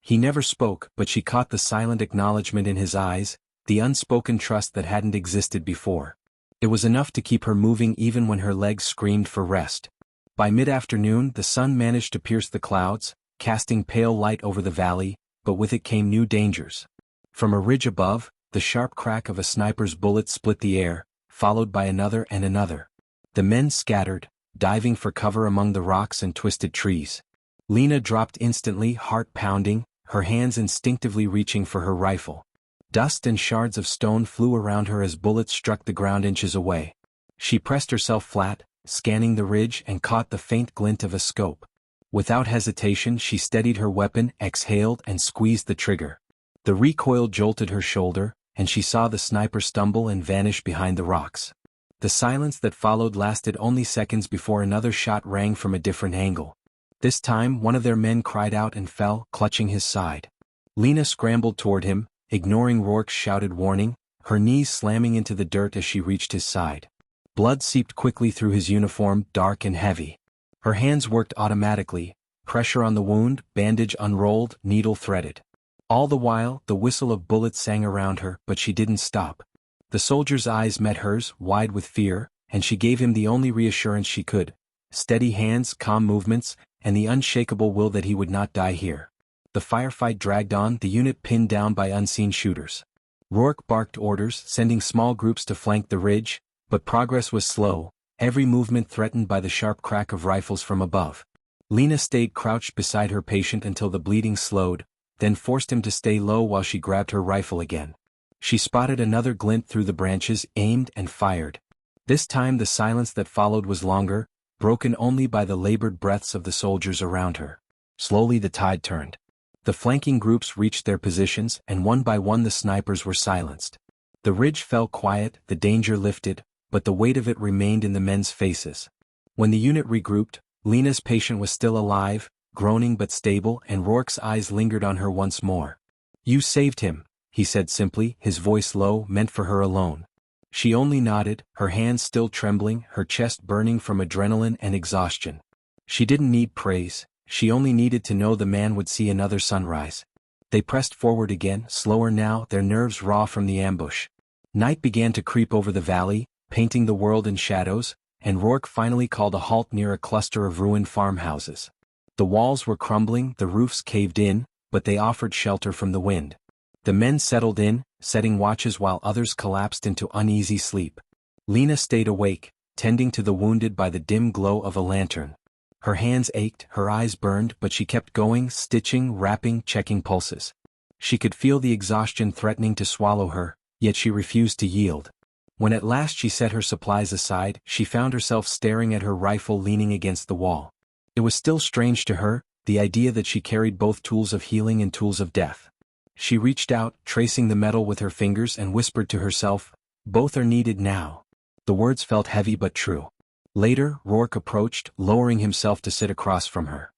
Speaker 1: He never spoke, but she caught the silent acknowledgement in his eyes, the unspoken trust that hadn't existed before. It was enough to keep her moving even when her legs screamed for rest. By mid-afternoon the sun managed to pierce the clouds, casting pale light over the valley, but with it came new dangers. From a ridge above, the sharp crack of a sniper's bullet split the air, followed by another and another. The men scattered, diving for cover among the rocks and twisted trees. Lena dropped instantly, heart pounding, her hands instinctively reaching for her rifle. Dust and shards of stone flew around her as bullets struck the ground inches away. She pressed herself flat, scanning the ridge, and caught the faint glint of a scope. Without hesitation she steadied her weapon, exhaled, and squeezed the trigger. The recoil jolted her shoulder, and she saw the sniper stumble and vanish behind the rocks. The silence that followed lasted only seconds before another shot rang from a different angle. This time one of their men cried out and fell, clutching his side. Lena scrambled toward him, ignoring Rourke's shouted warning, her knees slamming into the dirt as she reached his side. Blood seeped quickly through his uniform, dark and heavy. Her hands worked automatically, pressure on the wound, bandage unrolled, needle threaded. All the while, the whistle of bullets sang around her, but she didn't stop. The soldier's eyes met hers, wide with fear, and she gave him the only reassurance she could: steady hands, calm movements, and the unshakable will that he would not die here. The firefight dragged on, the unit pinned down by unseen shooters. Rourke barked orders, sending small groups to flank the ridge, but progress was slow, every movement threatened by the sharp crack of rifles from above. Lena stayed crouched beside her patient until the bleeding slowed, then forced him to stay low while she grabbed her rifle again. She spotted another glint through the branches, aimed, and fired. This time the silence that followed was longer, broken only by the labored breaths of the soldiers around her. Slowly the tide turned. The flanking groups reached their positions, and one by one the snipers were silenced. The ridge fell quiet, the danger lifted, but the weight of it remained in the men's faces. When the unit regrouped, Lena's patient was still alive, groaning but stable, and Rourke's eyes lingered on her once more. "You saved him," he said simply, his voice low, meant for her alone. She only nodded, her hands still trembling, her chest burning from adrenaline and exhaustion. She didn't need praise, she only needed to know the man would see another sunrise. They pressed forward again, slower now, their nerves raw from the ambush. Night began to creep over the valley, painting the world in shadows, and Rourke finally called a halt near a cluster of ruined farmhouses. The walls were crumbling, the roofs caved in, but they offered shelter from the wind. The men settled in, setting watches while others collapsed into uneasy sleep. Lena stayed awake, tending to the wounded by the dim glow of a lantern. Her hands ached, her eyes burned, but she kept going, stitching, wrapping, checking pulses. She could feel the exhaustion threatening to swallow her, yet she refused to yield. When at last she set her supplies aside, she found herself staring at her rifle leaning against the wall. It was still strange to her, the idea that she carried both tools of healing and tools of death. She reached out, tracing the metal with her fingers, and whispered to herself, "Both are needed now." The words felt heavy but true. Later, Rourke approached, lowering himself to sit across from her.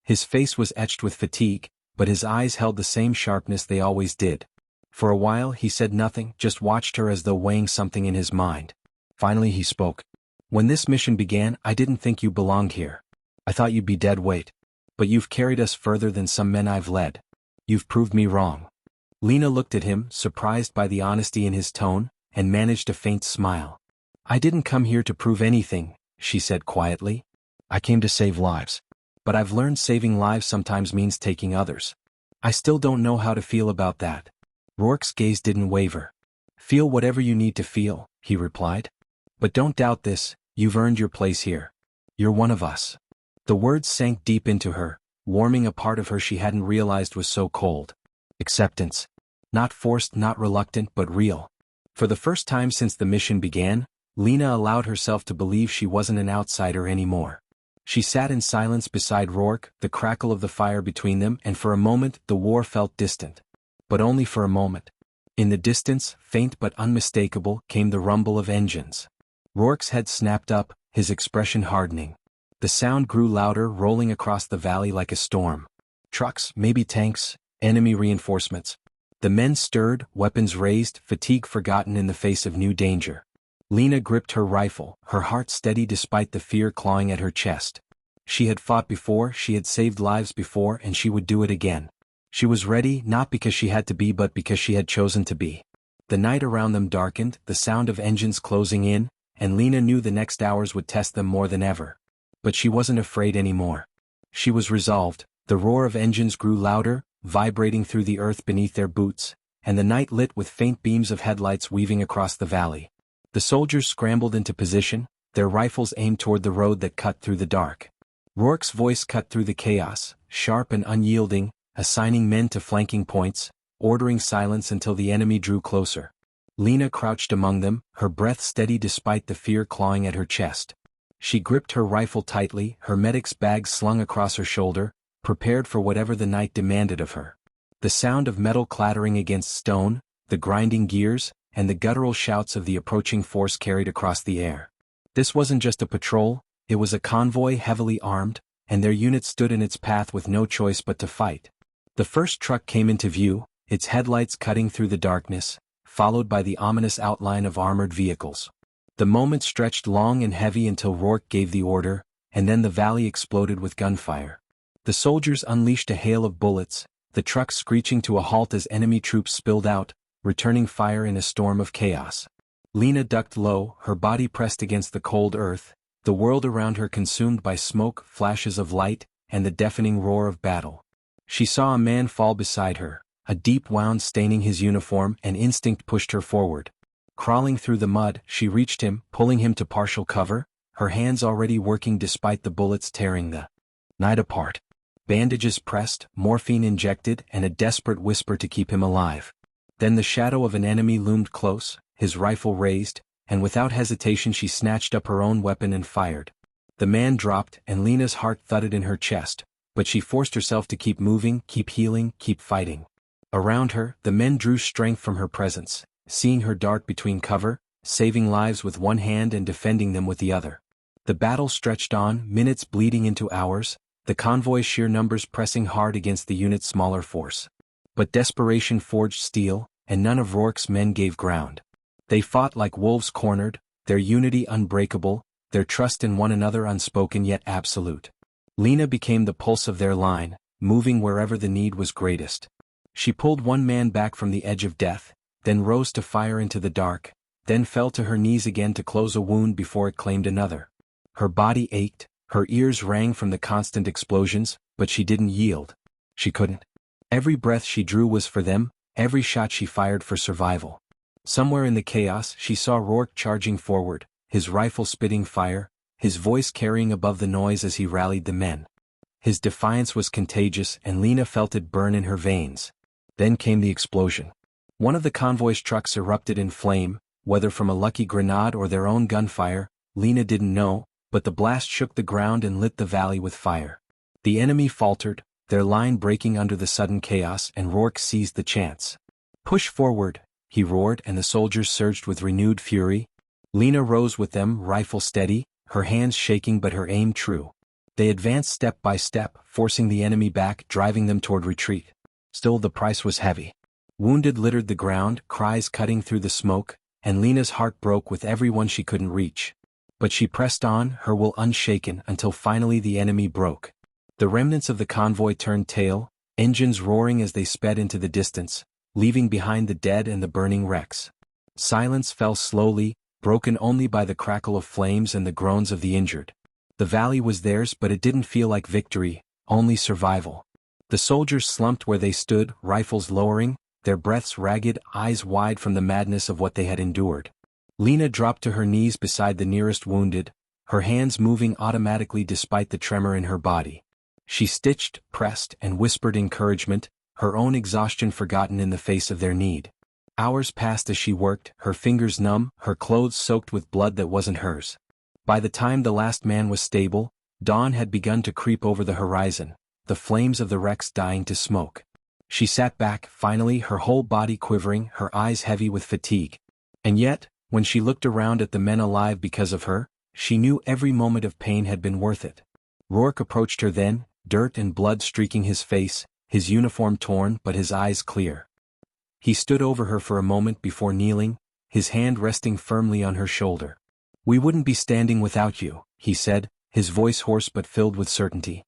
Speaker 1: His face was etched with fatigue, but his eyes held the same sharpness they always did. For a while he said nothing, just watched her as though weighing something in his mind. Finally he spoke. "When this mission began, I didn't think you belonged here. I thought you'd be dead weight. But you've carried us further than some men I've led. You've proved me wrong." Lena looked at him, surprised by the honesty in his tone, and managed a faint smile. "I didn't come here to prove anything," she said quietly. "I came to save lives. But I've learned saving lives sometimes means taking others. I still don't know how to feel about that. Rourke's gaze didn't waver. Feel whatever you need to feel, he replied. But don't doubt this, you've earned your place here. You're one of us. The words sank deep into her, warming a part of her she hadn't realized was so cold. Acceptance. Not forced, not reluctant, but real. For the first time since the mission began, Lena allowed herself to believe she wasn't an outsider anymore. She sat in silence beside Rourke, the crackle of the fire between them, and for a moment the war felt distant. But only for a moment. In the distance, faint but unmistakable, came the rumble of engines. Rourke's head snapped up, his expression hardening. The sound grew louder, rolling across the valley like a storm. Trucks, maybe tanks, enemy reinforcements. The men stirred, weapons raised, fatigue forgotten in the face of new danger. Lena gripped her rifle, her heart steady despite the fear clawing at her chest. She had fought before, she had saved lives before, and she would do it again. She was ready, not because she had to be but because she had chosen to be. The night around them darkened, the sound of engines closing in, and Lena knew the next hours would test them more than ever. But she wasn't afraid anymore. She was resolved. The roar of engines grew louder, vibrating through the earth beneath their boots, and the night lit with faint beams of headlights weaving across the valley. The soldiers scrambled into position, their rifles aimed toward the road that cut through the dark. Rourke's voice cut through the chaos, sharp and unyielding, assigning men to flanking points, ordering silence until the enemy drew closer. Lena crouched among them, her breath steady despite the fear clawing at her chest. She gripped her rifle tightly, her medic's bag slung across her shoulder, prepared for whatever the night demanded of her. The sound of metal clattering against stone, the grinding gears, and the guttural shouts of the approaching force carried across the air. This wasn't just a patrol, it was a convoy heavily armed, and their unit stood in its path with no choice but to fight. The first truck came into view, its headlights cutting through the darkness, followed by the ominous outline of armored vehicles. The moment stretched long and heavy until Rourke gave the order, and then the valley exploded with gunfire. The soldiers unleashed a hail of bullets, the truck screeching to a halt as enemy troops spilled out, returning fire in a storm of chaos. Lena ducked low, her body pressed against the cold earth, the world around her consumed by smoke, flashes of light, and the deafening roar of battle. She saw a man fall beside her, a deep wound staining his uniform, and instinct pushed her forward. Crawling through the mud, she reached him, pulling him to partial cover, her hands already working despite the bullets tearing the night apart. Bandages pressed, morphine injected, and a desperate whisper to keep him alive. Then the shadow of an enemy loomed close, his rifle raised, and without hesitation she snatched up her own weapon and fired. The man dropped, and Lena's heart thudded in her chest, but she forced herself to keep moving, keep healing, keep fighting. Around her, the men drew strength from her presence, seeing her dart between cover, saving lives with one hand and defending them with the other. The battle stretched on, minutes bleeding into hours, the convoy's sheer numbers pressing hard against the unit's smaller force. But desperation forged steel, and none of Rourke's men gave ground. They fought like wolves cornered, their unity unbreakable, their trust in one another unspoken yet absolute. Lena became the pulse of their line, moving wherever the need was greatest. She pulled one man back from the edge of death, then rose to fire into the dark, then fell to her knees again to close a wound before it claimed another. Her body ached, her ears rang from the constant explosions, but she didn't yield. She couldn't. Every breath she drew was for them, every shot she fired for survival. Somewhere in the chaos she saw Rourke charging forward, his rifle spitting fire, his voice carrying above the noise as he rallied the men. His defiance was contagious and Lena felt it burn in her veins. Then came the explosion. One of the convoy's trucks erupted in flame, whether from a lucky grenade or their own gunfire, Lena didn't know, but the blast shook the ground and lit the valley with fire. The enemy faltered, their line breaking under the sudden chaos, and Rourke seized the chance. "Push forward," he roared, and the soldiers surged with renewed fury. Lena rose with them, rifle steady, her hands shaking but her aim true. They advanced step by step, forcing the enemy back, driving them toward retreat. Still the price was heavy. Wounded littered the ground, cries cutting through the smoke, and Lena's heart broke with everyone she couldn't reach. But she pressed on, her will unshaken, until finally the enemy broke. The remnants of the convoy turned tail, engines roaring as they sped into the distance, leaving behind the dead and the burning wrecks. Silence fell slowly, broken only by the crackle of flames and the groans of the injured. The valley was theirs, but it didn't feel like victory, only survival. The soldiers slumped where they stood, rifles lowering, their breaths ragged, eyes wide from the madness of what they had endured. Lena dropped to her knees beside the nearest wounded, her hands moving automatically despite the tremor in her body. She stitched, pressed, and whispered encouragement, her own exhaustion forgotten in the face of their need. Hours passed as she worked, her fingers numb, her clothes soaked with blood that wasn't hers. By the time the last man was stable, dawn had begun to creep over the horizon, the flames of the wrecks dying to smoke. She sat back, finally, her whole body quivering, her eyes heavy with fatigue. And yet, when she looked around at the men alive because of her, she knew every moment of pain had been worth it. Rourke approached her then, dirt and blood streaking his face, his uniform torn but his eyes clear. He stood over her for a moment before kneeling, his hand resting firmly on her shoulder. "We wouldn't be standing without you," he said, his voice hoarse but filled with certainty.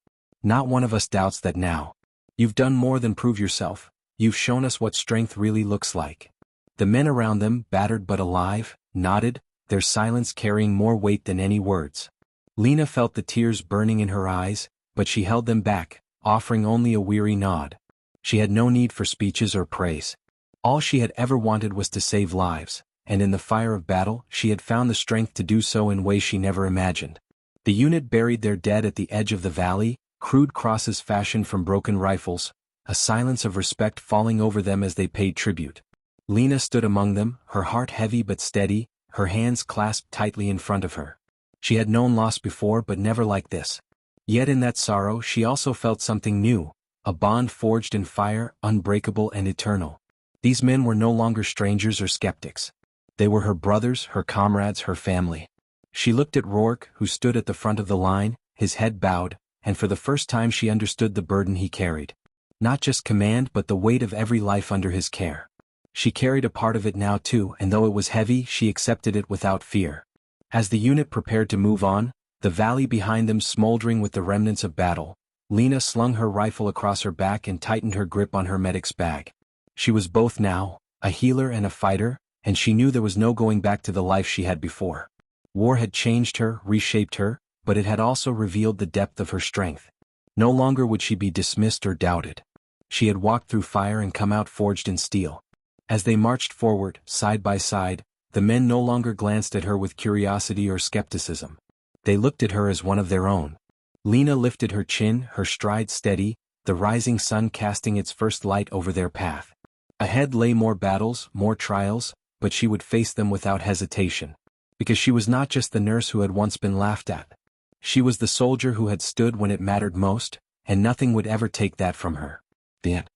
Speaker 1: "Not one of us doubts that now. You've done more than prove yourself, you've shown us what strength really looks like." The men around them, battered but alive, nodded, their silence carrying more weight than any words. Lena felt the tears burning in her eyes, but she held them back, offering only a weary nod. She had no need for speeches or praise. All she had ever wanted was to save lives, and in the fire of battle she had found the strength to do so in ways she never imagined. The unit buried their dead at the edge of the valley, crude crosses fashioned from broken rifles, a silence of respect falling over them as they paid tribute. Lena stood among them, her heart heavy but steady, her hands clasped tightly in front of her. She had known loss before but never like this. Yet in that sorrow she also felt something new, a bond forged in fire, unbreakable and eternal. These men were no longer strangers or skeptics. They were her brothers, her comrades, her family. She looked at Rourke, who stood at the front of the line, his head bowed, and for the first time she understood the burden he carried. Not just command but the weight of every life under his care. She carried a part of it now too, and though it was heavy, she accepted it without fear. As the unit prepared to move on, the valley behind them smoldering with the remnants of battle, Lena slung her rifle across her back and tightened her grip on her medic's bag. She was both now, a healer and a fighter, and she knew there was no going back to the life she had before. War had changed her, reshaped her, but it had also revealed the depth of her strength. No longer would she be dismissed or doubted. She had walked through fire and come out forged in steel. As they marched forward, side by side, the men no longer glanced at her with curiosity or skepticism. They looked at her as one of their own. Lena lifted her chin, her stride steady, the rising sun casting its first light over their path. Ahead lay more battles, more trials, but she would face them without hesitation. Because she was not just the nurse who had once been laughed at. She was the soldier who had stood when it mattered most, and nothing would ever take that from her. The end.